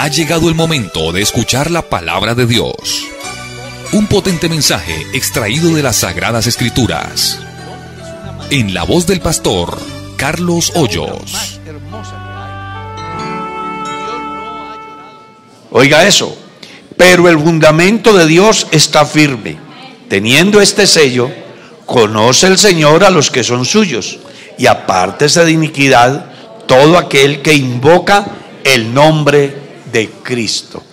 Ha llegado el momento de escuchar la palabra de Dios. Un potente mensaje extraído de las Sagradas Escrituras. En la voz del pastor Carlos Hoyos. Oiga eso. Pero el fundamento de Dios está firme. Teniendo este sello, conoce el Señor a los que son suyos. Y apártese de iniquidad todo aquel que invoca el nombre de Cristo.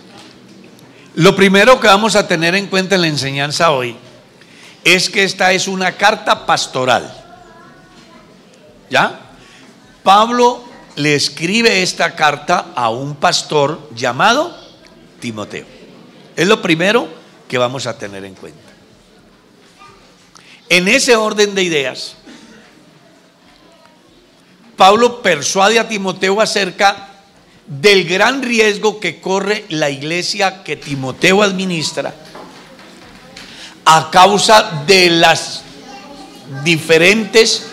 Lo primero que vamos a tener en cuenta en la enseñanza hoy es que esta es una carta pastoral. ¿Ya? Pablo le escribe esta carta a un pastor llamado Timoteo. Es lo primero que vamos a tener en cuenta. En ese orden de ideas, Pablo persuade a Timoteo acerca del gran riesgo que corre la iglesia que Timoteo administra a causa de las diferentes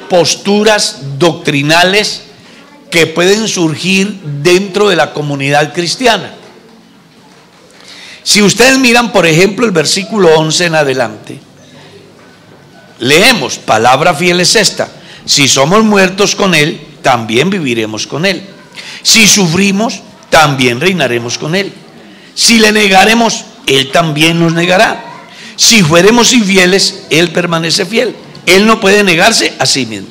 posturas doctrinales que pueden surgir dentro de la comunidad cristiana. Si ustedes miran, por ejemplo, el versículo 11 en adelante, leemos: palabra fiel es esta: si somos muertos con Él, también viviremos con Él. Si sufrimos, también reinaremos con Él. Si le negaremos, Él también nos negará. Si fuéremos infieles, Él permanece fiel. Él no puede negarse a sí mismo.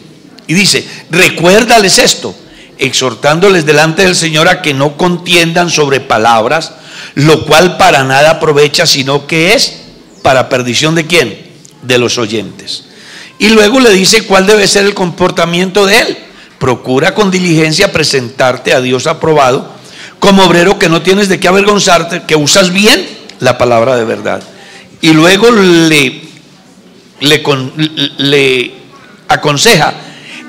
Y dice: recuérdales esto, exhortándoles delante del Señor a que no contiendan sobre palabras, lo cual para nada aprovecha, sino que es para perdición ¿de quién? De los oyentes. Y luego le dice cuál debe ser el comportamiento de él. Procura con diligencia presentarte a Dios aprobado, como obrero que no tienes de qué avergonzarte, que usas bien la palabra de verdad. Y luego le aconseja: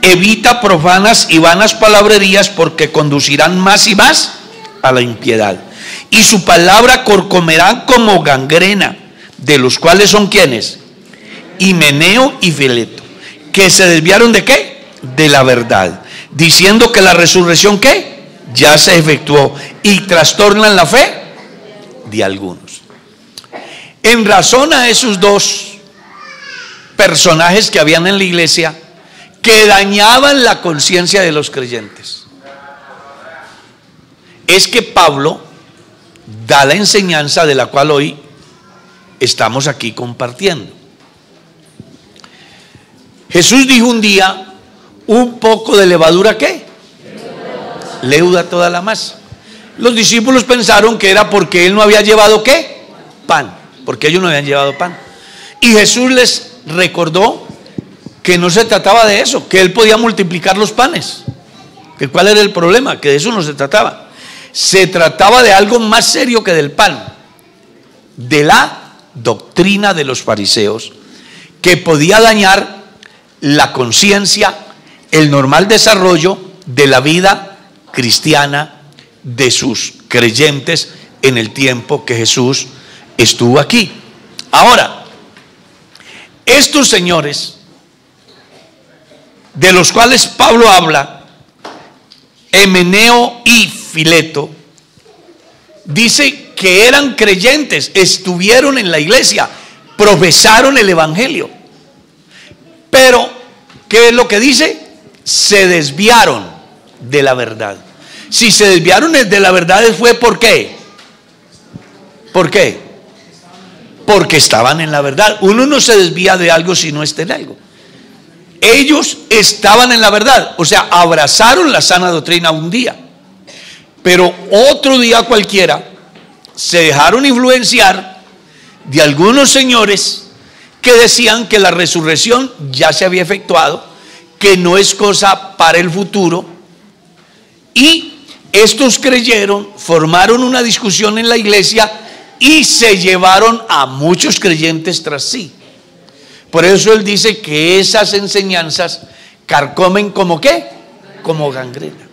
evita profanas y vanas palabrerías, porque conducirán más y más a la impiedad. Y su palabra corcomerán como gangrena, de los cuales son ¿quiénes? Himeneo y Fileto, que se desviaron ¿de qué? De la verdad, diciendo que la resurrección ¿qué? Ya se efectuó, y trastornan la fe de algunos. En razón a esos dos personajes que habían en la iglesia, que dañaban la conciencia de los creyentes, es que Pablo da la enseñanza de la cual hoy estamos aquí compartiendo. Jesús dijo un día: un poco de levadura ¿qué? Leuda toda la masa. Los discípulos pensaron que era porque él no había llevado ¿qué? Pan, porque ellos no habían llevado pan. Y Jesús les recordó que no se trataba de eso, que él podía multiplicar los panes. ¿Que cuál era el problema? Que de eso no se trataba. Se trataba de algo más serio que del pan, de la doctrina de los fariseos, que podía dañar la conciencia, el normal desarrollo de la vida cristiana de sus creyentes en el tiempo que Jesús estuvo aquí. Ahora, estos señores de los cuales Pablo habla, Himeneo y Fileto, dice que eran creyentes, estuvieron en la iglesia, profesaron el evangelio, pero ¿qué es lo que dice? Se desviaron de la verdad. Si se desviaron de la verdad, fue ¿por qué? ¿Por qué? Porque estaban en la verdad. Uno no se desvía de algo si no está en algo. Ellos estaban en la verdad, o sea, abrazaron la sana doctrina un día, pero otro día cualquiera se dejaron influenciar de algunos señores que decían que la resurrección ya se había efectuado, que no es cosa para el futuro, y estos creyeron, formaron una discusión en la iglesia y se llevaron a muchos creyentes tras sí. Por eso él dice que esas enseñanzas carcomen como ¿qué? Como gangrena.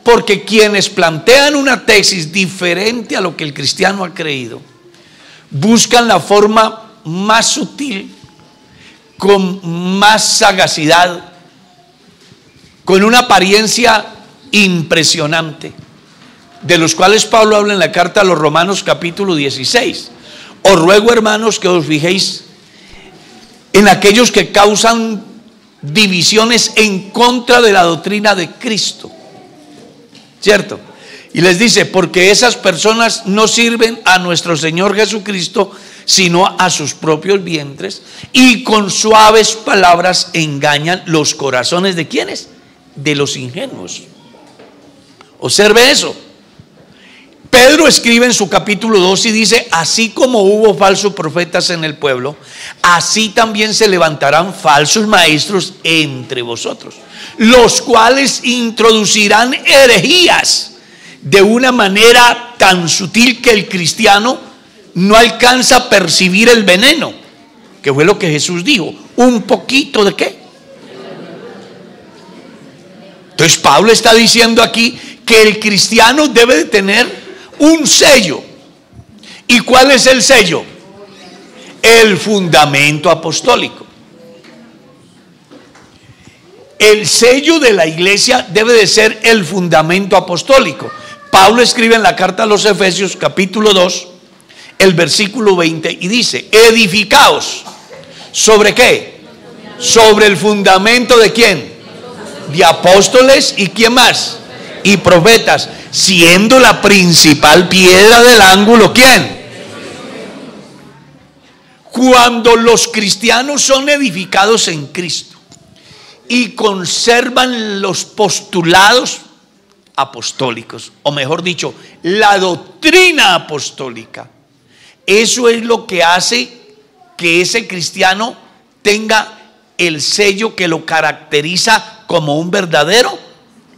Porque quienes plantean una tesis diferente a lo que el cristiano ha creído, buscan la forma más sutil, con más sagacidad, con una apariencia impresionante, de los cuales Pablo habla en la carta a los Romanos capítulo 16. Os ruego, hermanos, que os fijéis en aquellos que causan divisiones en contra de la doctrina de Cristo, ¿cierto? Y les dice, porque esas personas no sirven a nuestro Señor Jesucristo, sino a sus propios vientres, y con suaves palabras engañan los corazones de ¿quiénes? De los ingenuos. Observe eso. Pedro escribe en su capítulo 2 y dice, así como hubo falsos profetas en el pueblo, así también se levantarán falsos maestros entre vosotros, los cuales introducirán herejías de una manera tan sutil que el cristiano no alcanza a percibir el veneno, que fue lo que Jesús dijo, un poquito de ¿qué? Entonces Pablo está diciendo aquí que el cristiano debe de tener un sello. ¿Y cuál es el sello? El fundamento apostólico. El sello de la iglesia debe de ser el fundamento apostólico. Pablo escribe en la carta a los Efesios capítulo 2 el versículo 20 y dice, edificaos. ¿Sobre qué? Sobre el fundamento de ¿quién? De apóstoles y ¿quién más? Y profetas, siendo la principal piedra del ángulo ¿quién? Cuando los cristianos son edificados en Cristo y conservan los postulados apostólicos, o mejor dicho, la doctrina apostólica, eso es lo que hace que ese cristiano tenga el sello que lo caracteriza como un verdadero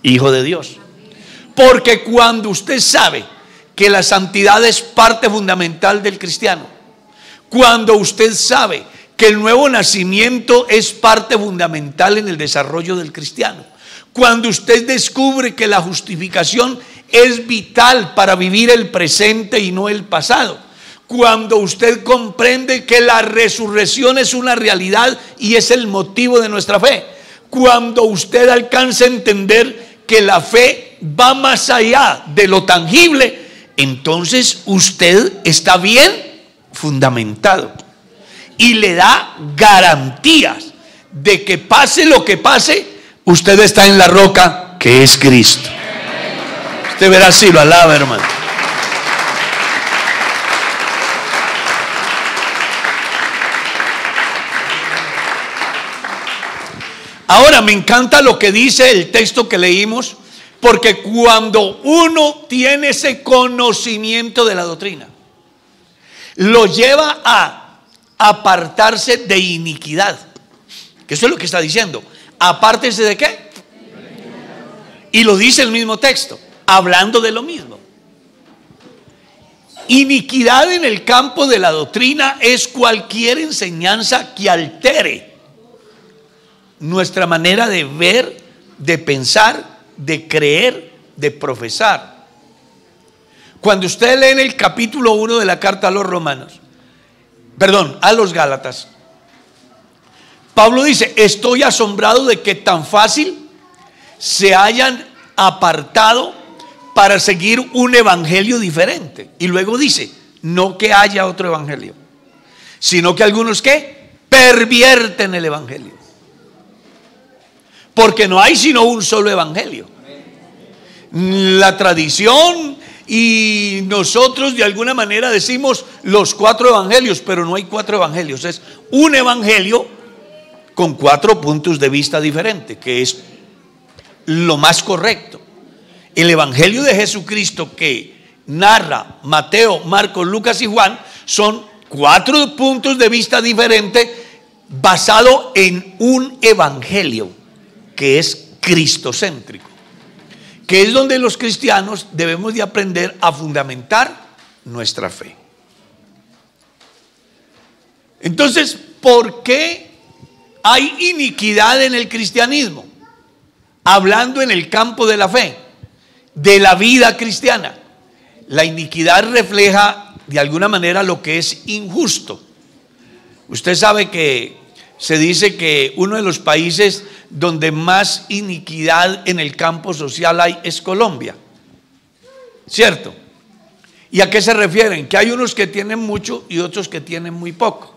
hijo de Dios. Porque cuando usted sabe que la santidad es parte fundamental del cristiano, cuando usted sabe que el nuevo nacimiento es parte fundamental en el desarrollo del cristiano, cuando usted descubre que la justificación es vital para vivir el presente y no el pasado, cuando usted comprende que la resurrección es una realidad y es el motivo de nuestra fe, cuando usted alcanza a entender que la fe va más allá de lo tangible, entonces usted está bien fundamentado y le da garantías de que pase lo que pase, usted está en la roca que es Cristo. Usted verá si lo alaba, hermano. Ahora me encanta lo que dice el texto que leímos, porque cuando uno tiene ese conocimiento de la doctrina, lo lleva a apartarse de iniquidad. Que eso es lo que está diciendo. Apártese de qué. Y lo dice el mismo texto, hablando de lo mismo. Iniquidad en el campo de la doctrina es cualquier enseñanza que altere nuestra manera de ver, de pensar, de creer, de profesar. Cuando usted lee en el capítulo 1 de la carta a los Romanos, a los Gálatas, Pablo dice, estoy asombrado de que tan fácil se hayan apartado para seguir un evangelio diferente. Y luego dice, no que haya otro evangelio, sino que algunos ¿qué? Pervierten el evangelio. Porque no hay sino un solo evangelio. La tradición y nosotros de alguna manera decimos los 4 evangelios, pero no hay 4 evangelios. Es un evangelio con 4 puntos de vista diferentes, que es lo más correcto. El evangelio de Jesucristo que narra Mateo, Marcos, Lucas y Juan son 4 puntos de vista diferentes basado en un evangelio que es cristocéntrico, que es donde los cristianos debemos de aprender a fundamentar nuestra fe. Entonces, ¿por qué hay iniquidad en el cristianismo? Hablando en el campo de la fe, de la vida cristiana, la iniquidad refleja de alguna manera lo que es injusto. Usted sabe que se dice que uno de los países donde más iniquidad en el campo social hay es Colombia. ¿cierto? ¿Y a qué se refieren? Que hay unos que tienen mucho y otros que tienen muy poco.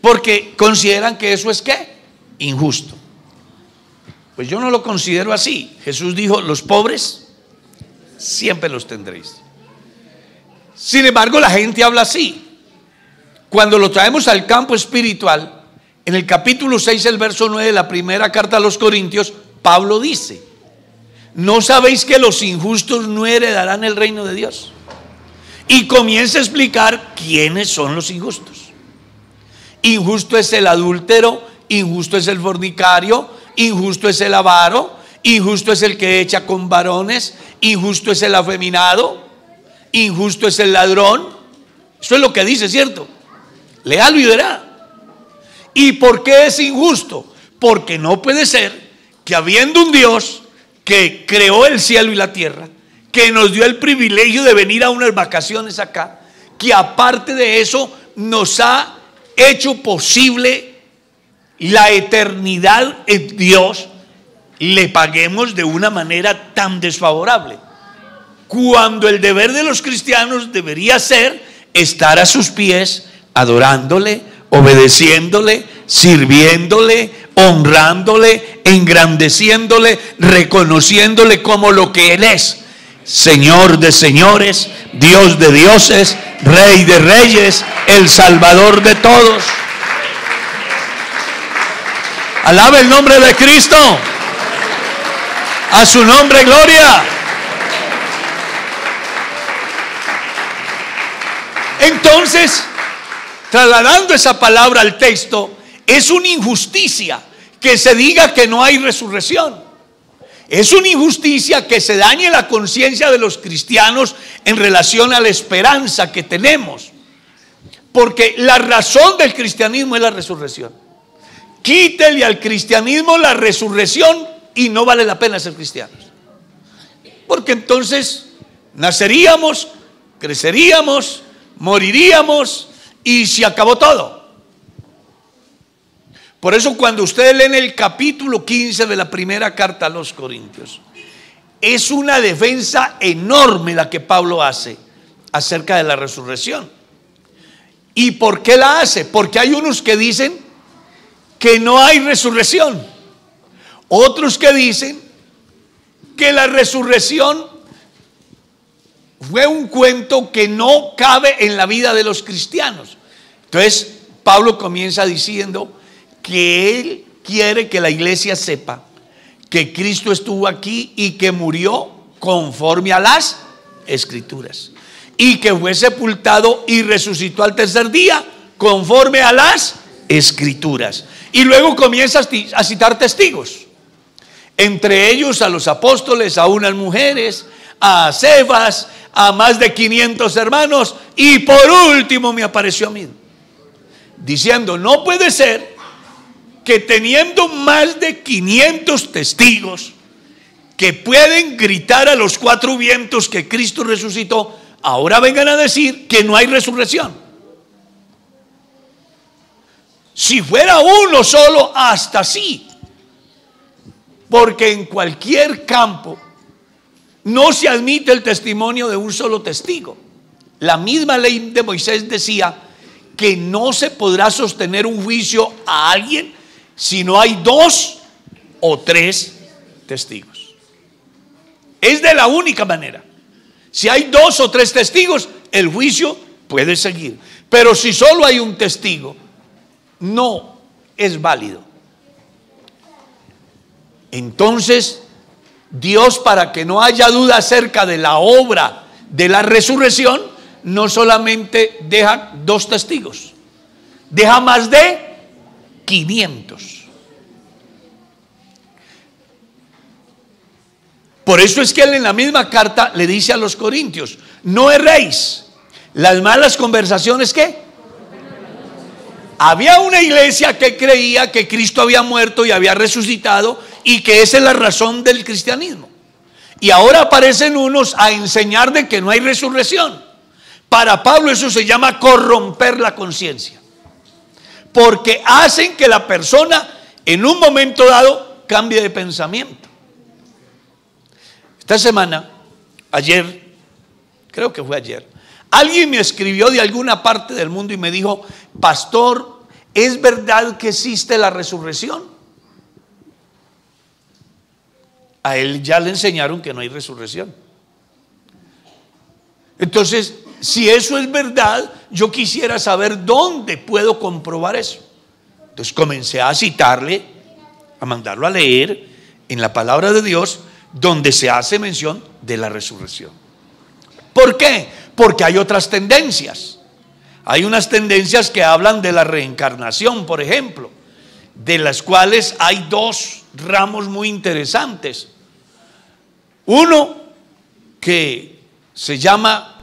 Porque consideran que eso es ¿qué? Injusto. Pues yo no lo considero así. Jesús dijo, los pobres siempre los tendréis. Sin embargo, la gente habla así. Cuando lo traemos al campo espiritual, en el capítulo 6, el verso 9 de la primera carta a los Corintios, Pablo dice: ¿no sabéis que los injustos no heredarán el reino de Dios? Y comienza a explicar quiénes son los injustos. Injusto es el adúltero, injusto es el fornicario, injusto es el avaro, injusto es el que echa con varones, injusto es el afeminado, injusto es el ladrón. Eso es lo que dice, ¿cierto? Léalo y verá. ¿Y por qué es injusto? Porque no puede ser que habiendo un Dios que creó el cielo y la tierra, que nos dio el privilegio de venir a unas vacaciones acá, que aparte de eso nos ha hecho posible la eternidad en Dios, le paguemos de una manera tan desfavorable, cuando el deber de los cristianos debería ser estar a sus pies, adorándole, obedeciéndole, sirviéndole, honrándole, engrandeciéndole, reconociéndole como lo que Él es: Señor de señores, Dios de dioses, Rey de reyes, el Salvador de todos. Alabe el nombre de Cristo. A su nombre gloria. Entonces, trasladando esa palabra al texto, es una injusticia que se diga que no hay resurrección. Es una injusticia que se dañe la conciencia de los cristianos en relación a la esperanza que tenemos. Porque la razón del cristianismo es la resurrección. Quítele al cristianismo la resurrección y no vale la pena ser cristianos. Porque entonces naceríamos, creceríamos, moriríamos y se acabó todo. Por eso cuando ustedes leen el capítulo 15 de la primera carta a los Corintios, es una defensa enorme la que Pablo hace acerca de la resurrección. ¿Y por qué la hace? Porque hay unos que dicen que no hay resurrección, otros que dicen que la resurrección fue un cuento que no cabe en la vida de los cristianos. Entonces Pablo comienza diciendo que él quiere que la iglesia sepa que Cristo estuvo aquí y que murió conforme a las Escrituras, y que fue sepultado y resucitó al tercer día conforme a las Escrituras. Y luego comienza a citar testigos, entre ellos a los apóstoles, a unas mujeres, a Cefas, a más de 500 hermanos, y por último me apareció a mí, diciendo: no puede ser que teniendo más de 500 testigos que pueden gritar a los cuatro vientos que Cristo resucitó, ahora vengan a decir que no hay resurrección. Si fuera uno solo, hasta sí, porque en cualquier campo no se admite el testimonio de un solo testigo. La misma ley de Moisés decía que no se podrá sostener un juicio a alguien si no hay 2 o 3 testigos. Es de la única manera. Si hay 2 o 3 testigos, el juicio puede seguir. Pero si solo hay un testigo, no es válido. Entonces, Dios, para que no haya duda acerca de la obra de la resurrección, no solamente deja 2 testigos, deja más de 500. Por eso es que él en la misma carta le dice a los corintios: no erréis. Las malas conversaciones, ¿qué? Había una iglesia que creía que Cristo había muerto y había resucitado, y que esa es la razón del cristianismo. Y ahora aparecen unos a enseñar de que no hay resurrección. Para Pablo eso se llama corromper la conciencia, porque hacen que la persona en un momento dado cambie de pensamiento. Esta semana Ayer, creo que fue ayer, alguien me escribió de alguna parte del mundo y me dijo: pastor, ¿es verdad que existe la resurrección? A él ya le enseñaron que no hay resurrección. Entonces, si eso es verdad, yo quisiera saber dónde puedo comprobar eso. Entonces comencé a citarle, a mandarlo a leer en la palabra de Dios, donde se hace mención de la resurrección. ¿Por qué? Porque hay otras tendencias. Hay unas tendencias que hablan de la reencarnación, por ejemplo, de las cuales hay dos ramos muy interesantes. Uno que se llama: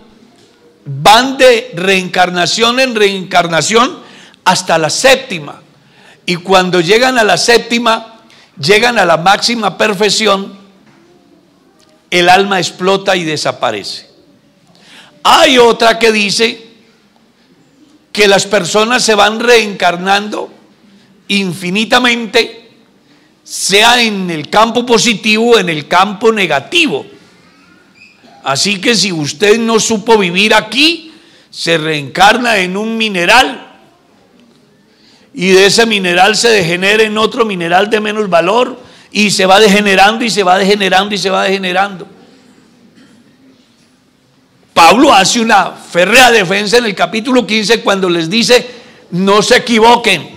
van de reencarnación en reencarnación hasta la séptima, y cuando llegan a la séptima, llegan a la máxima perfección, el alma explota y desaparece. Hay otra que dice que las personas se van reencarnando infinitamente, sea en el campo positivo o en el campo negativo. Así que si usted no supo vivir aquí, se reencarna en un mineral, y de ese mineral se degenera en otro mineral de menos valor, y se va degenerando y se va degenerando y se va degenerando. Pablo hace una férrea defensa en el capítulo 15 cuando les dice: no se equivoquen,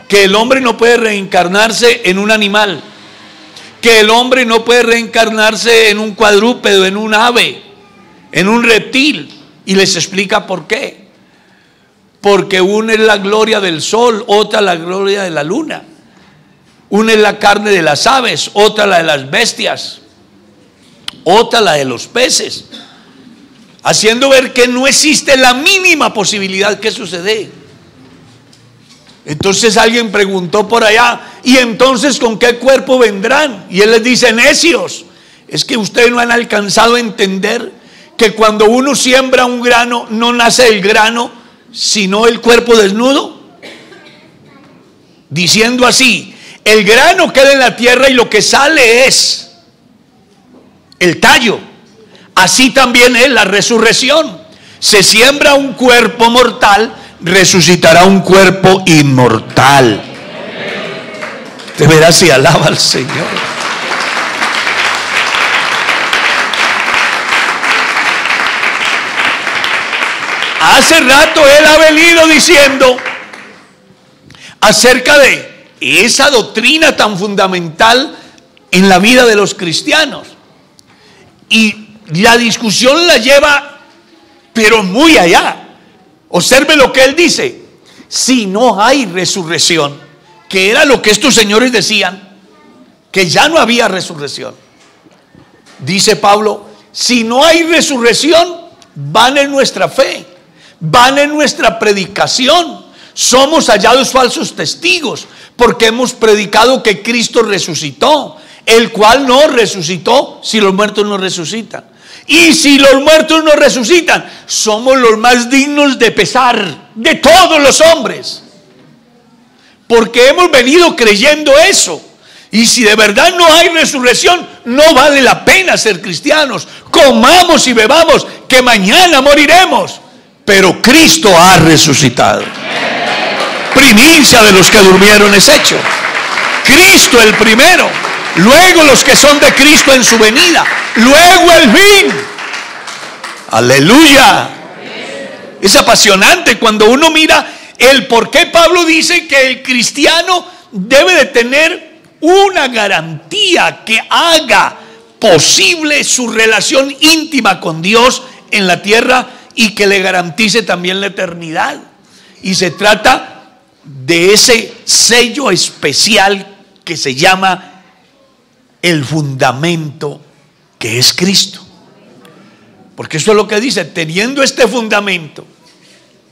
que el hombre no puede reencarnarse en un animal, que el hombre no puede reencarnarse en un cuadrúpedo, en un ave, en un reptil. Y les explica por qué. Porque una es la gloria del sol, otra la gloria de la luna. Una es la carne de las aves, otra la de las bestias, otra la de los peces, haciendo ver que no existe la mínima posibilidad que sucede. Entonces alguien preguntó por allá: ¿y entonces con qué cuerpo vendrán? Y él les dice: necios, es que ustedes no han alcanzado a entender que cuando uno siembra un grano, no nace el grano, sino el cuerpo desnudo. Diciendo así: el grano queda en la tierra y lo que sale es el tallo. Así también es la resurrección. Se siembra un cuerpo mortal, resucitará un cuerpo inmortal. De veras, si alaba al Señor. Hace rato él ha venido diciendo acerca de esa doctrina tan fundamental en la vida de los cristianos, y la discusión la lleva pero muy allá. Observe lo que él dice: si no hay resurrección, que era lo que estos señores decían, que ya no había resurrección. Dice Pablo: si no hay resurrección, van en nuestra fe, van en nuestra predicación. Somos hallados falsos testigos, porque hemos predicado que Cristo resucitó, el cual no resucitó si los muertos no resucitan. Y si los muertos no resucitan, somos los más dignos de pesar de todos los hombres, porque hemos venido creyendo eso. Y si de verdad no hay resurrección, no vale la pena ser cristianos. Comamos y bebamos, que mañana moriremos, pero Cristo ha resucitado. Primicia de los que durmieron es hecho. Cristo el primero, luego los que son de Cristo en su venida, luego el fin. Aleluya. Es apasionante cuando uno mira el por qué Pablo dice que el cristiano debe de tener una garantía que haga posible su relación íntima con Dios en la tierra y que le garantice también la eternidad. Y se trata de ese sello especial que se llama el fundamento, que es Cristo. Porque eso es lo que dice: teniendo este fundamento.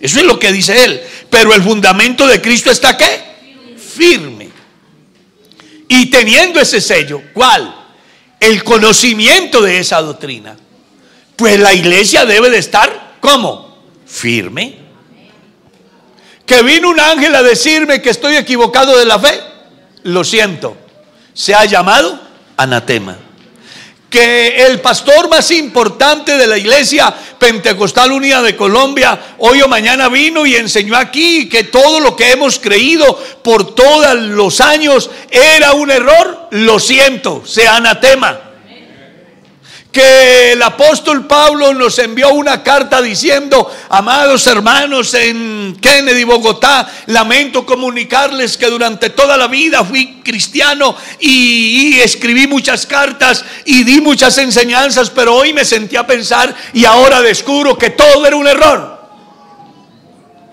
Eso es lo que dice él. Pero el fundamento de Cristo está ¿qué? Firme. Y teniendo ese sello, ¿cuál? El conocimiento de esa doctrina. Pues la iglesia debe de estar ¿cómo? Firme. Que vino un ángel a decirme que estoy equivocado de la fe, lo siento, se ha llamado anatema. que el pastor más importante de la Iglesia Pentecostal Unida de Colombia hoy o mañana vino y enseñó aquí que todo lo que hemos creído por todos los años era un error. Lo siento, sea anatema. Que el apóstol Pablo nos envió una carta diciendo: amados hermanos en Kennedy, Bogotá, lamento comunicarles que durante toda la vida fui cristiano y escribí muchas cartas y di muchas enseñanzas, pero hoy me sentí a pensar y ahora descubro que todo era un error.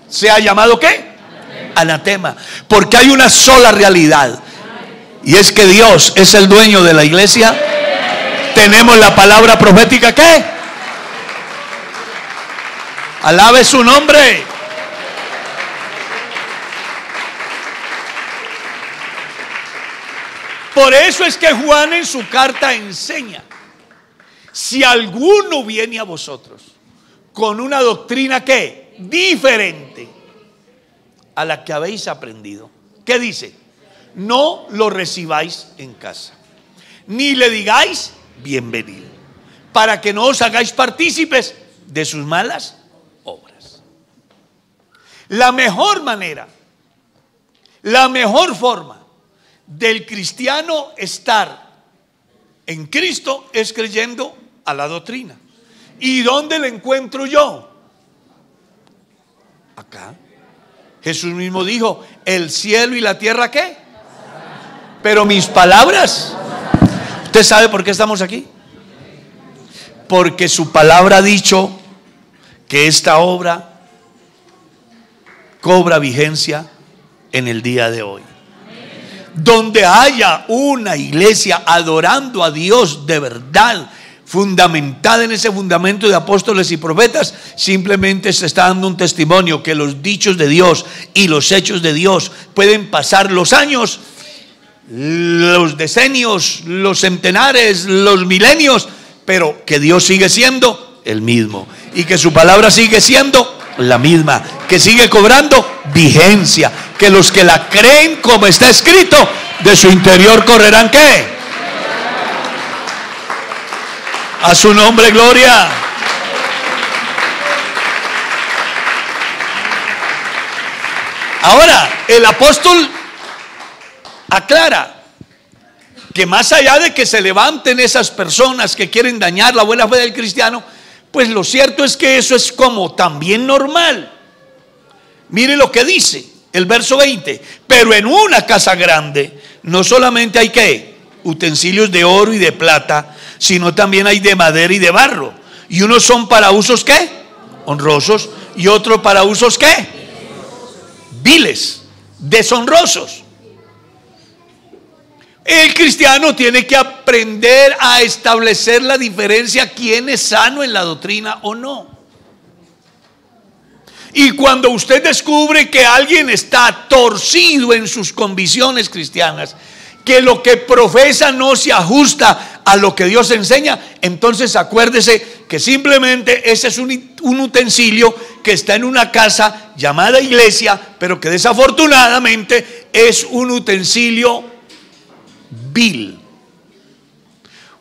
¿Se ha llamado qué? Anatema. Porque hay una sola realidad, y es que Dios es el dueño de la iglesia. Tenemos la palabra profética, ¿qué? Alabe su nombre. Por eso es que Juan en su carta enseña: si alguno viene a vosotros con una doctrina, ¿qué? Diferente a la que habéis aprendido, ¿qué dice? No lo recibáis en casa, ni le digáis bienvenido, para que no os hagáis partícipes de sus malas obras. La mejor manera, la mejor forma del cristiano estar en Cristo es creyendo a la doctrina. ¿Y dónde la encuentro yo? Acá. Jesús mismo dijo: el cielo y la tierra, ¿qué? Pero mis palabras. ¿Usted sabe por qué estamos aquí? Porque su palabra ha dicho que esta obra cobra vigencia en el día de hoy. Donde haya una iglesia adorando a Dios de verdad, fundamentada en ese fundamento de apóstoles y profetas, simplemente se está dando un testimonio que los dichos de Dios y los hechos de Dios pueden pasar los años, los decenios, los centenares, los milenios, pero que Dios sigue siendo el mismo y que su palabra sigue siendo la misma, que sigue cobrando vigencia, que los que la creen, como está escrito, de su interior correrán ¿qué? A su nombre gloria. Ahora el apóstol aclara que más allá de que se levanten esas personas que quieren dañar la buena fe del cristiano, pues lo cierto es que eso es como también normal. Mire lo que dice el verso 20: pero en una casa grande no solamente hay ¿qué? Utensilios de oro y de plata, sino también hay de madera y de barro, y unos son para usos ¿qué? Honrosos, y otros para usos ¿qué? Viles, deshonrosos. El cristiano tiene que aprender a establecer la diferencia, quién es sano en la doctrina o no. Y cuando usted descubre que alguien está torcido en sus convicciones cristianas, que lo que profesa no se ajusta a lo que Dios enseña, entonces acuérdese que simplemente ese es un utensilio que está en una casa llamada iglesia, pero que desafortunadamente es un utensilio vil,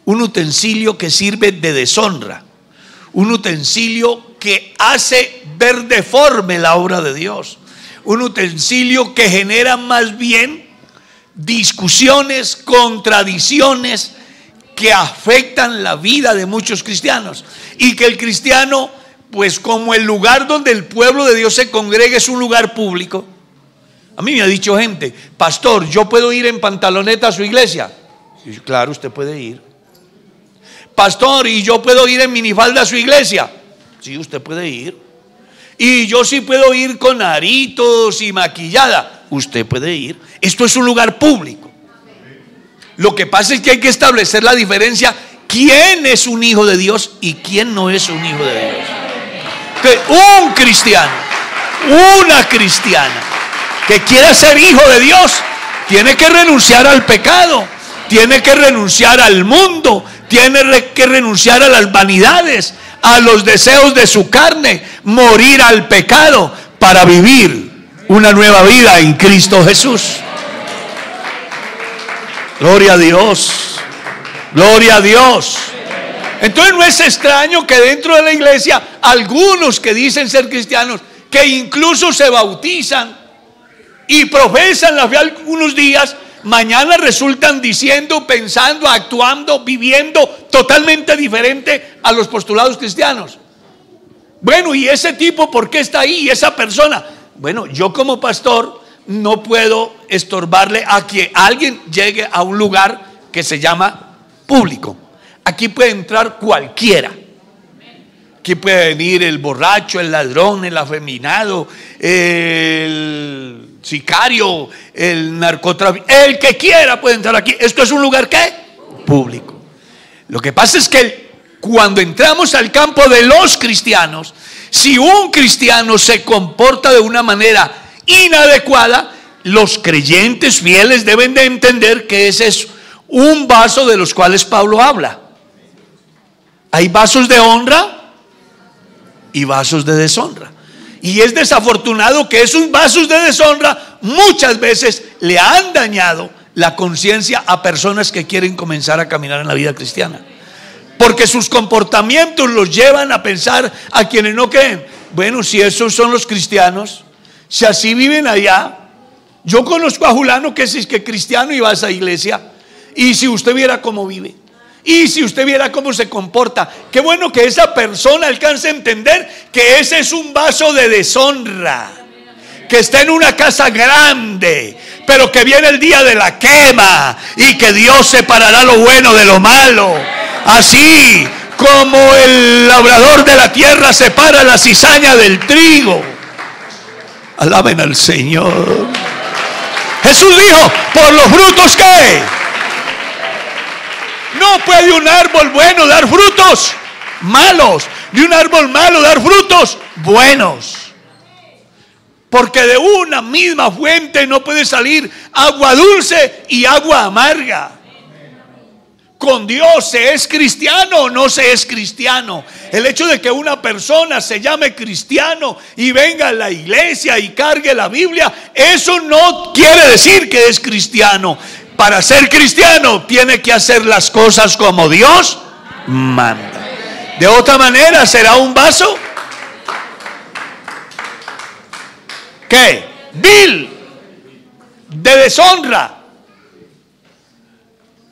un utensilio que sirve de deshonra, un utensilio que hace ver deforme la obra de Dios, un utensilio que genera más bien discusiones, contradicciones que afectan la vida de muchos cristianos, y que el cristiano, pues como el lugar donde el pueblo de Dios se congrega es un lugar público. A mí me ha dicho gente: pastor, ¿yo puedo ir en pantaloneta a su iglesia? Y yo, claro, usted puede ir. Pastor, ¿y yo puedo ir en minifalda a su iglesia? Sí, usted puede ir. Y yo sí puedo ir con aritos y maquillada. Usted puede ir. Esto es un lugar público. Lo que pasa es que hay que establecer la diferencia: quién es un hijo de Dios y quién no es un hijo de Dios. Que un cristiano, una cristiana que quiera ser hijo de Dios, tiene que renunciar al pecado, tiene que renunciar al mundo, tiene que renunciar a las vanidades, a los deseos de su carne, morir al pecado para vivir una nueva vida en Cristo Jesús. Gloria a Dios. Gloria a Dios. Entonces no es extraño que dentro de la iglesia algunos que dicen ser cristianos, que incluso se bautizan y profesan la fe algunos días, mañana resultan diciendo, pensando, actuando, viviendo totalmente diferente a los postulados cristianos. Bueno, ¿y ese tipo por qué está ahí? ¿Y esa persona? Bueno, yo como pastor no puedo estorbarle a que alguien llegue a un lugar que se llama público. Aquí puede entrar cualquiera. Aquí puede venir el borracho, el ladrón, el afeminado, el sicario, el narcotraficante, el que quiera puede entrar aquí. Esto es un lugar ¿qué? Público. Lo que pasa es que cuando entramos al campo de los cristianos, si un cristiano se comporta de una manera inadecuada, los creyentes fieles deben de entender que ese es un vaso de los cuales Pablo habla. Hay vasos de honra y vasos de deshonra. Y es desafortunado que esos vasos de deshonra muchas veces le han dañado la conciencia a personas que quieren comenzar a caminar en la vida cristiana, porque sus comportamientos los llevan a pensar a quienes no creen. Bueno, si esos son los cristianos, si así viven allá. Yo conozco a Julano que es que cristiano y va a esa iglesia, y si usted viera cómo vive, y si usted viera cómo se comporta, qué bueno que esa persona alcance a entender que ese es un vaso de deshonra, que está en una casa grande, pero que viene el día de la quema y que Dios separará lo bueno de lo malo. Así como el labrador de la tierra separa la cizaña del trigo. Alaben al Señor. Jesús dijo: por los frutos ¿qué? No puede un árbol bueno dar frutos malos, ni un árbol malo dar frutos buenos. Porque de una misma fuente no puede salir agua dulce y agua amarga. Con Dios se es cristiano o no se es cristiano. El hecho de que una persona se llame cristiano y venga a la iglesia y cargue la Biblia, eso no quiere decir que es cristiano. Para ser cristiano tiene que hacer las cosas como Dios manda. De otra manera será un vaso ¿qué? Vil, de deshonra.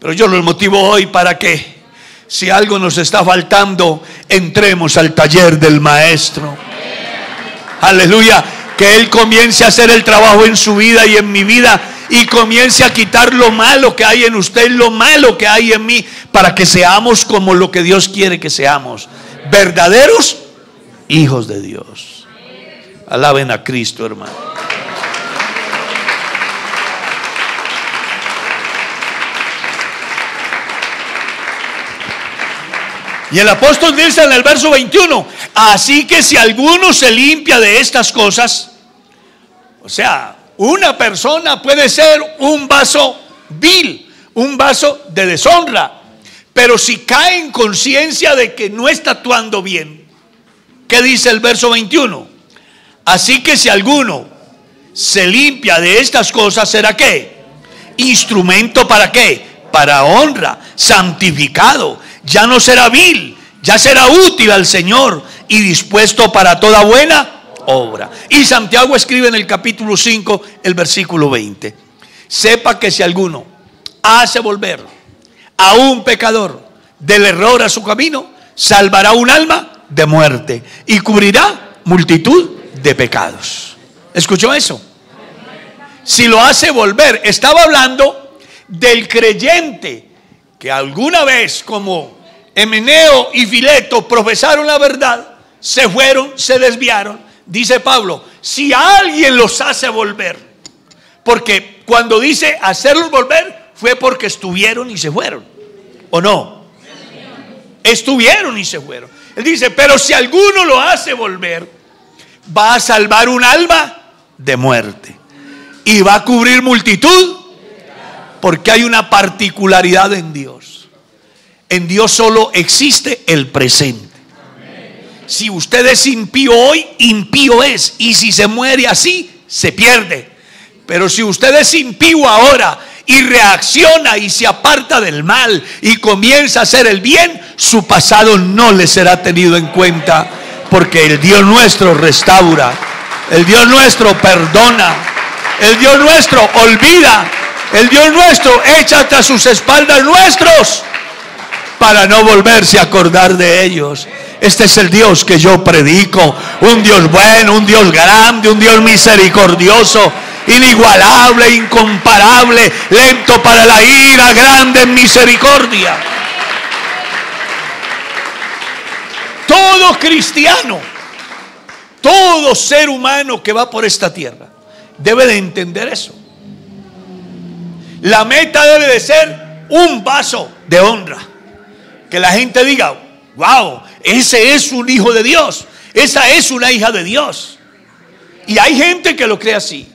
Pero yo los motivo hoy para que, si algo nos está faltando, entremos al taller del maestro. Aleluya. Que Él comience a hacer el trabajo en su vida y en mi vida, y comience a quitar lo malo que hay en usted, lo malo que hay en mí, para que seamos como lo que Dios quiere que seamos: verdaderos hijos de Dios. Alaben a Cristo, hermano. Y el apóstol dice en el verso 21: así que si alguno se limpia de estas cosas, o sea, una persona puede ser un vaso vil, un vaso de deshonra, pero si cae en conciencia de que no está actuando bien, ¿qué dice el verso 21? Así que si alguno se limpia de estas cosas, ¿será qué? Instrumento para qué? Para honra, santificado. Ya no será vil, ya será útil al Señor y dispuesto para toda buena obra. Y Santiago escribe en el capítulo 5, el versículo 20: sepa que si alguno hace volver a un pecador del error a su camino, salvará un alma de muerte y cubrirá multitud de pecados. ¿Escuchó eso? Si lo hace volver, estaba hablando del creyente que alguna vez, como Himeneo y Fileto, profesaron la verdad, se fueron, se desviaron. Dice Pablo: si alguien los hace volver, porque cuando dice hacerlos volver, fue porque estuvieron y se fueron, ¿o no? Estuvieron y se fueron. Él dice: pero si alguno lo hace volver, va a salvar un alma de muerte y va a cubrir multitud, porque hay una particularidad en Dios. En Dios solo existe el presente. Si usted es impío hoy, impío es, y si se muere así, se pierde. Pero si usted es impío ahora y reacciona y se aparta del mal y comienza a hacer el bien, su pasado no le será tenido en cuenta, porque el Dios nuestro restaura, el Dios nuestro perdona, el Dios nuestro olvida, el Dios nuestro echa tras sus espaldas nuestros para no volverse a acordar de ellos. Este es el Dios que yo predico, un Dios bueno, un Dios grande, un Dios misericordioso, inigualable, incomparable, lento para la ira, grande en misericordia. Todo cristiano, todo ser humano que va por esta tierra debe de entender eso. La meta debe de ser un vaso de honra, que la gente diga: wow, ese es un hijo de Dios, esa es una hija de Dios. Y hay gente que lo cree así.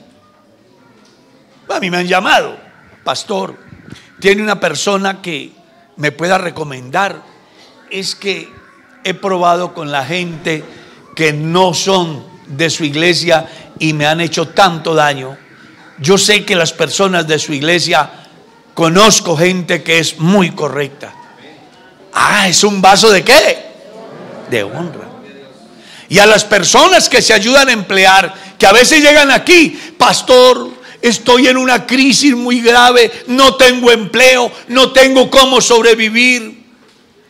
A mí me han llamado: pastor, ¿tiene una persona que me pueda recomendar? Es que he probado con la gente que no son de su iglesia y me han hecho tanto daño. Yo sé que las personas de su iglesia, conozco gente que es muy correcta. Ah, ¿es un vaso de qué? De honra. Y a las personas que se ayudan a emplear, que a veces llegan aquí: pastor, estoy en una crisis muy grave, no tengo empleo, no tengo cómo sobrevivir.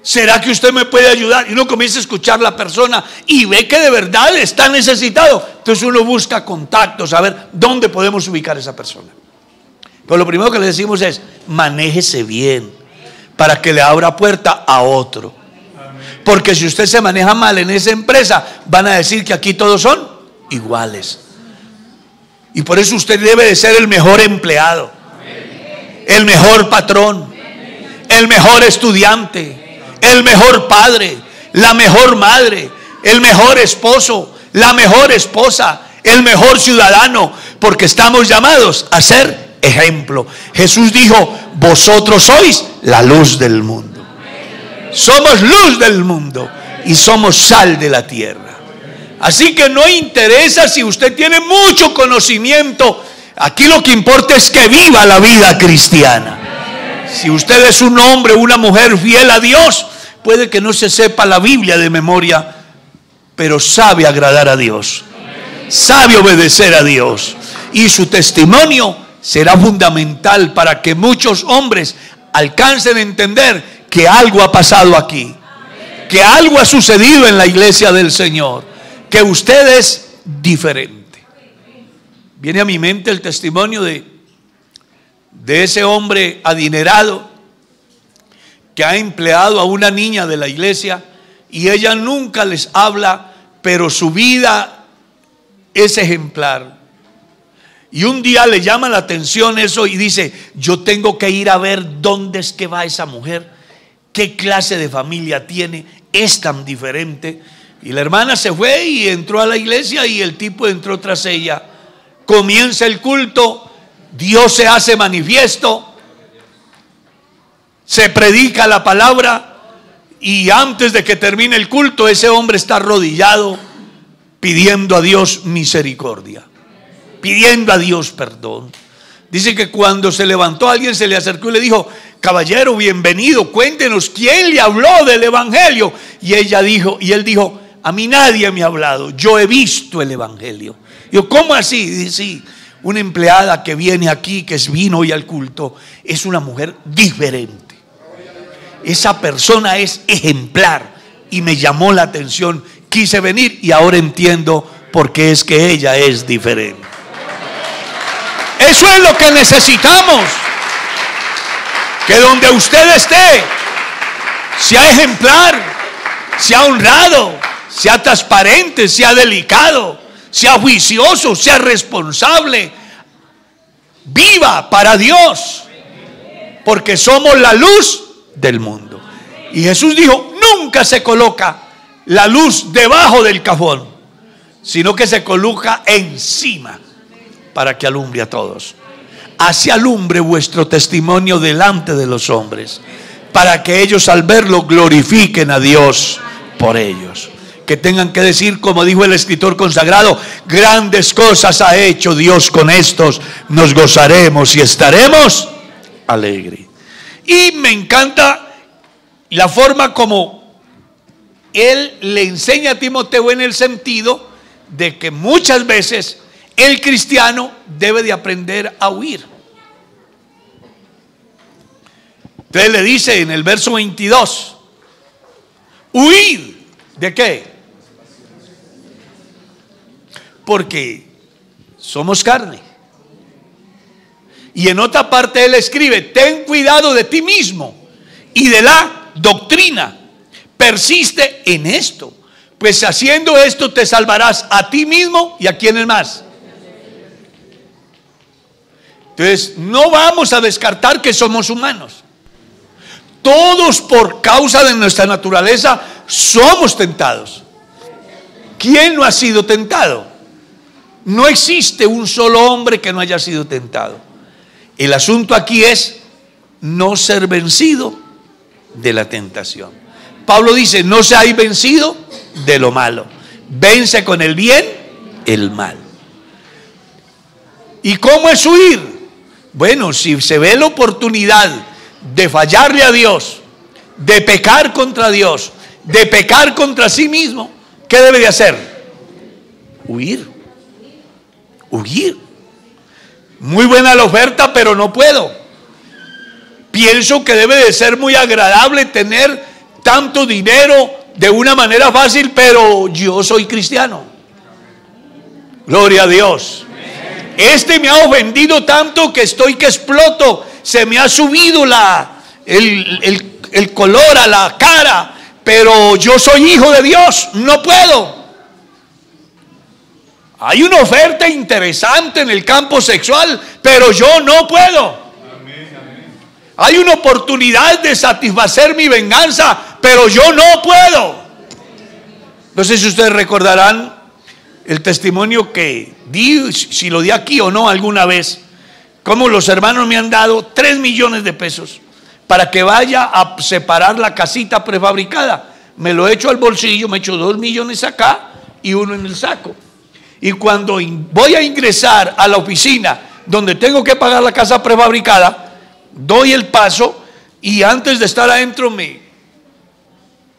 ¿Será que usted me puede ayudar? Y uno comienza a escuchar a la persona y ve que de verdad está necesitado. Entonces uno busca contactos, a ver dónde podemos ubicar a esa persona. Pero lo primero que le decimos es: manéjese bien para que le abra puerta a otro. Porque si usted se maneja mal en esa empresa, van a decir que aquí todos son iguales. Y por eso usted debe de ser el mejor empleado, el mejor patrón, el mejor estudiante, el mejor padre, la mejor madre, el mejor esposo, la mejor esposa, el mejor ciudadano, porque estamos llamados a ser ejemplo. Jesús dijo: vosotros sois la luz del mundo. Somos luz del mundo y somos sal de la tierra. Así que no interesa si usted tiene mucho conocimiento. Aquí lo que importa es que viva la vida cristiana. Si usted es un hombre o una mujer fiel a Dios, puede que no se sepa la Biblia de memoria, pero sabe agradar a Dios, sabe obedecer a Dios, y su testimonio será fundamental para que muchos hombres alcancen a entender que algo ha pasado aquí, que algo ha sucedido en la iglesia del Señor, que usted es diferente. Viene a mi mente el testimonio de ese hombre adinerado que ha empleado a una niña de la iglesia y ella nunca les habla, pero su vida es ejemplar. Y un día le llama la atención eso y dice: yo tengo que ir a ver dónde es que va esa mujer, qué clase de familia tiene, es tan diferente. Y la hermana se fue y entró a la iglesia y el tipo entró tras ella. Comienza el culto, Dios se hace manifiesto, se predica la palabra, y antes de que termine el culto, ese hombre está arrodillado pidiendo a Dios misericordia, pidiendo a Dios perdón. Dice que cuando se levantó, alguien se le acercó y le dijo: caballero, bienvenido, cuéntenos quién le habló del evangelio. Y él dijo: a mí nadie me ha hablado, yo he visto el evangelio. Yo: ¿cómo así? Dice: sí, una empleada que viene aquí, que vino hoy al culto, es una mujer diferente. Esa persona es ejemplar y me llamó la atención, quise venir y ahora entiendo por qué es que ella es diferente. Eso es lo que necesitamos, que donde usted esté sea ejemplar, sea honrado, sea transparente, sea delicado, sea juicioso, sea responsable, viva para Dios, porque somos la luz del mundo. Y Jesús dijo: nunca se coloca la luz debajo del cajón, sino que se coloca encima para que alumbre a todos. Así alumbre vuestro testimonio delante de los hombres, para que ellos al verlo glorifiquen a Dios por ellos. Que tengan que decir, como dijo el escritor consagrado: grandes cosas ha hecho Dios con estos, nos gozaremos y estaremos alegre. Y me encanta la forma como él le enseña a Timoteo, en el sentido de que muchas veces el cristiano debe de aprender a huir. Entonces le dice en el verso 22, huid. ¿De qué? Porque somos carne. Y en otra parte él escribe, ten cuidado de ti mismo y de la doctrina. Persiste en esto, pues haciendo esto te salvarás a ti mismo y a quienes más. Entonces no vamos a descartar que somos humanos. Todos, por causa de nuestra naturaleza, somos tentados. ¿Quién no ha sido tentado? No existe un solo hombre que no haya sido tentado. El asunto aquí es no ser vencido de la tentación. Pablo dice, no seáis vencido de lo malo, vence con el bien el mal. ¿Y cómo es huir? Bueno, si se ve la oportunidad de fallarle a Dios, de pecar contra Dios, de pecar contra sí mismo, ¿qué debe de hacer? Huir. Huir. Muy buena la oferta, pero no puedo. Pienso que debe de ser muy agradable tener tanto dinero de una manera fácil, pero yo soy cristiano. Gloria a Dios. Este me ha ofendido tanto que estoy que exploto. Se me ha subido el color a la cara, pero yo soy hijo de Dios, no puedo. Hay una oferta interesante en el campo sexual, pero yo no puedo. Hay una oportunidad de satisfacer mi venganza, pero yo no puedo. No sé si ustedes recordarán el testimonio que di, si lo di aquí o no alguna vez, como los hermanos me han dado 3 millones de pesos para que vaya a separar la casita prefabricada. Me lo echo al bolsillo, me echo 2 millones acá y 1 en el saco. Y cuando voy a ingresar a la oficina donde tengo que pagar la casa prefabricada, doy el paso y antes de estar adentro me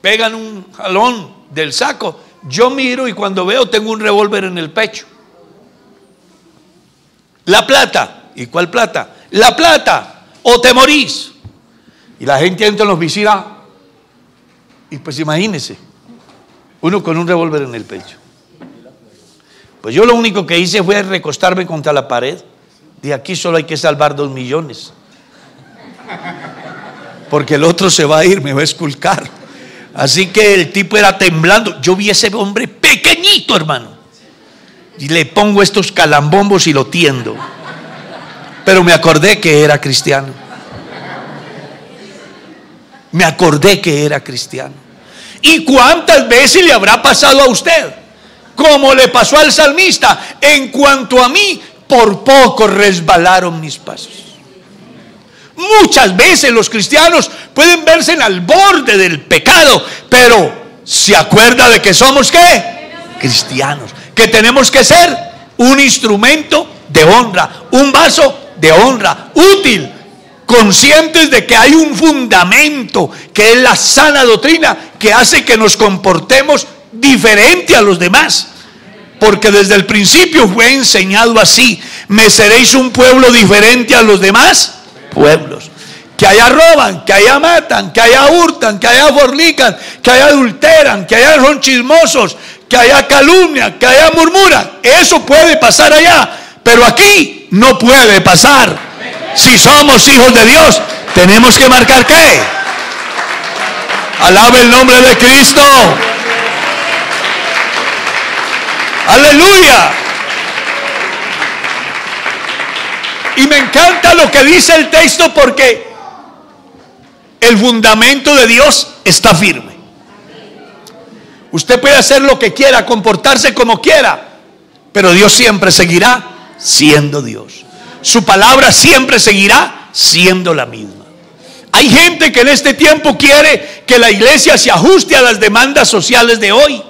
pegan un jalón del saco. Yo miro y cuando veo tengo un revólver en el pecho. La plata. ¿Y cuál plata? La plata, o te morís. Y la gente entra en la oficina y pues imagínense, uno con un revólver en el pecho. Pues yo lo único que hice fue recostarme contra la pared. De aquí solo hay que salvar 2 millones, porque el otro se va a ir, me va a esculcar. Así que el tipo era temblando. Yo vi a ese hombre pequeñito, hermano, y le pongo estos calambombos y lo tiendo. Pero me acordé que era cristiano. Me acordé que era cristiano. ¿Y cuántas veces le habrá pasado a usted? Como le pasó al salmista: en cuanto a mí, por poco resbalaron mis pasos. Muchas veces los cristianos pueden verse al borde del pecado, pero se acuerda de que somos ¿qué? Cristianos, que tenemos que ser un instrumento de honra, un vaso de honra, útil, conscientes de que hay un fundamento que es la sana doctrina, que hace que nos comportemos diferente a los demás, porque desde el principio fue enseñado así: me seréis un pueblo diferente a los demás pueblos. Que allá roban, que allá matan, que allá hurtan, que allá fornican, que allá adulteran, que allá son chismosos, que allá calumnian, que allá murmuran. Eso puede pasar allá, pero aquí no puede pasar. Si somos hijos de Dios, tenemos que marcar ¿qué? Alabe el nombre de Cristo. Aleluya. Y me encanta lo que dice el texto, porque el fundamento de Dios está firme. Usted puede hacer lo que quiera, comportarse como quiera, pero Dios siempre seguirá siendo Dios. Su palabra siempre seguirá siendo la misma. Hay gente que en este tiempo quiere que la iglesia se ajuste a las demandas sociales de hoy.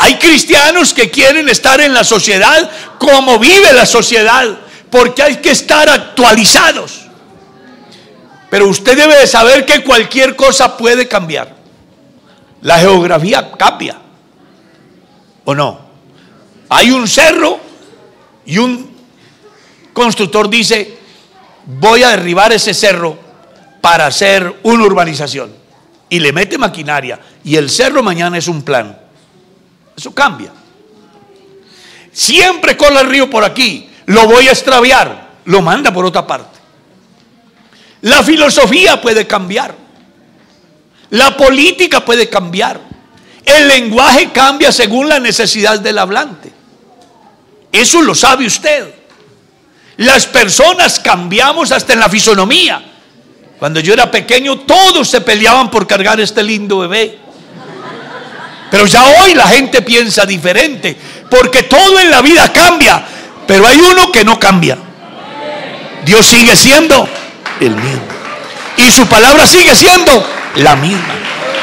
Hay cristianos que quieren estar en la sociedad como vive la sociedad, porque hay que estar actualizados. Pero usted debe de saber que cualquier cosa puede cambiar. La geografía cambia, ¿o no? Hay un cerro y un constructor dice: voy a derribar ese cerro para hacer una urbanización, y le mete maquinaria, y el cerro mañana es un plan. Eso cambia. Siempre corre el río por aquí, lo voy a extraviar, lo manda por otra parte. La filosofía puede cambiar, la política puede cambiar, el lenguaje cambia según la necesidad del hablante. Eso lo sabe usted. Las personas cambiamos hasta en la fisonomía. Cuando yo era pequeño, todos se peleaban por cargar este lindo bebé. Pero ya hoy la gente piensa diferente, porque todo en la vida cambia, pero hay uno que no cambia. Dios sigue siendo el mismo, y su palabra sigue siendo la misma,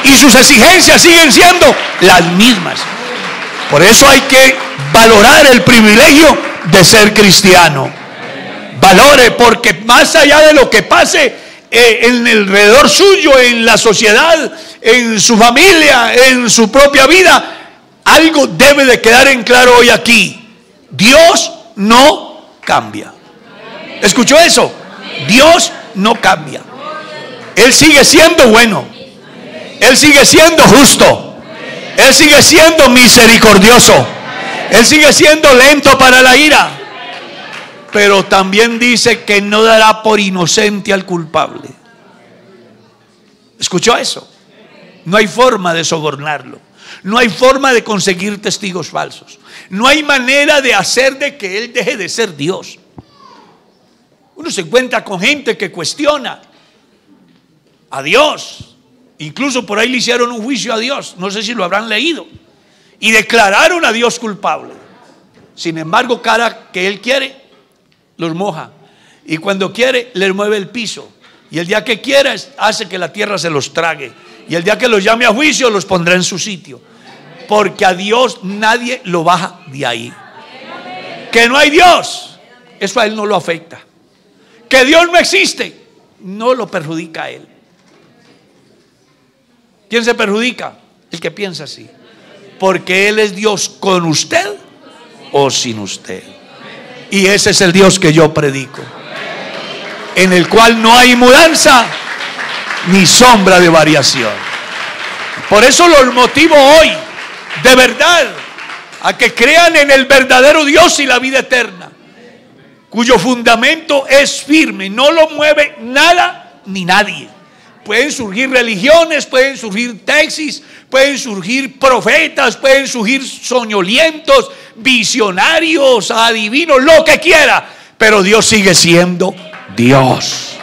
y sus exigencias siguen siendo las mismas. Por eso hay que valorar el privilegio de ser cristiano. Valore, porque más allá de lo que pase en el alrededor suyo, en la sociedad, en su familia, en su propia vida, algo debe de quedar en claro hoy aquí: Dios no cambia. ¿Escuchó eso? Dios no cambia. Él sigue siendo bueno, Él sigue siendo justo, Él sigue siendo misericordioso, Él sigue siendo lento para la ira. Pero también dice que no dará por inocente al culpable. ¿Escuchó eso? No hay forma de sobornarlo, no hay forma de conseguir testigos falsos, no hay manera de hacer de que Él deje de ser Dios. Uno se encuentra con gente que cuestiona a Dios. Incluso por ahí le hicieron un juicio a Dios, no sé si lo habrán leído, y declararon a Dios culpable. Sin embargo, cada que Él quiere, los moja, y cuando quiere les mueve el piso, y el día que quiera hace que la tierra se los trague, y el día que los llame a juicio los pondrá en su sitio, porque a Dios nadie lo baja de ahí. Que no hay Dios, eso a Él no lo afecta. Que Dios no existe, no lo perjudica a Él. ¿Quién se perjudica? El que piensa así, porque Él es Dios con usted o sin usted. Y ese es el Dios que yo predico, en el cual no hay mudanza ni sombra de variación. Por eso los motivo hoy, de verdad, a que crean en el verdadero Dios y la vida eterna, cuyo fundamento es firme, no lo mueve nada ni nadie. Pueden surgir religiones, pueden surgir tesis, pueden surgir profetas, pueden surgir soñolientos, visionarios, adivinos, lo que quiera, pero Dios sigue siendo Dios.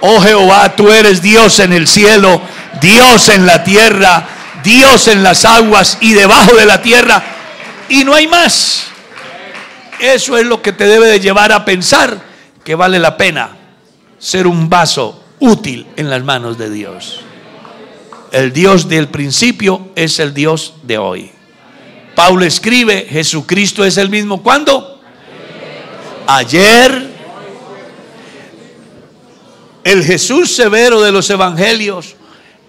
Oh Jehová, tú eres Dios en el cielo, Dios en la tierra, Dios en las aguas y debajo de la tierra, y no hay más. Eso es lo que te debe de llevar a pensar que vale la pena ser un vaso útil en las manos de Dios. El Dios del principio es el Dios de hoy. Pablo escribe: Jesucristo es el mismo. ¿Cuándo? Ayer. El Jesús severo de los evangelios,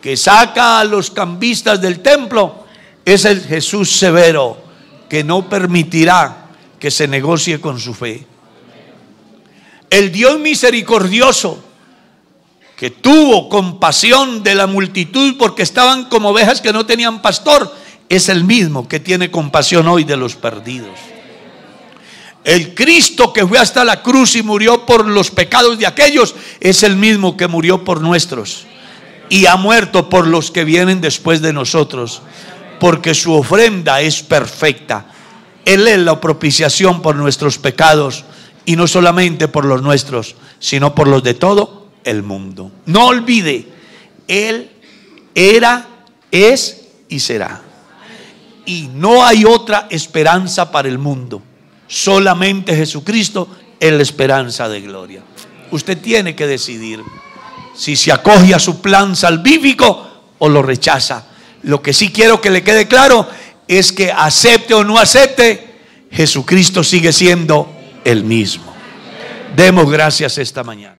que saca a los cambistas del templo, es el Jesús severo que no permitirá que se negocie con su fe. El Dios misericordioso, que tuvo compasión de la multitud porque estaban como ovejas que no tenían pastor, es el mismo que tiene compasión hoy de los perdidos. El Cristo que fue hasta la cruz y murió por los pecados de aquellos, es el mismo que murió por nuestros y ha muerto por los que vienen después de nosotros, porque su ofrenda es perfecta. Él es la propiciación por nuestros pecados, y no solamente por los nuestros, sino por los de todo el mundo. No olvide, Él era, es y será. Y no hay otra esperanza para el mundo. Solamente Jesucristo es la esperanza de gloria. Usted tiene que decidir si se acoge a su plan salvífico o lo rechaza. Lo que sí quiero que le quede claro es que acepte o no acepte, Jesucristo sigue siendo el mismo. Demos gracias esta mañana.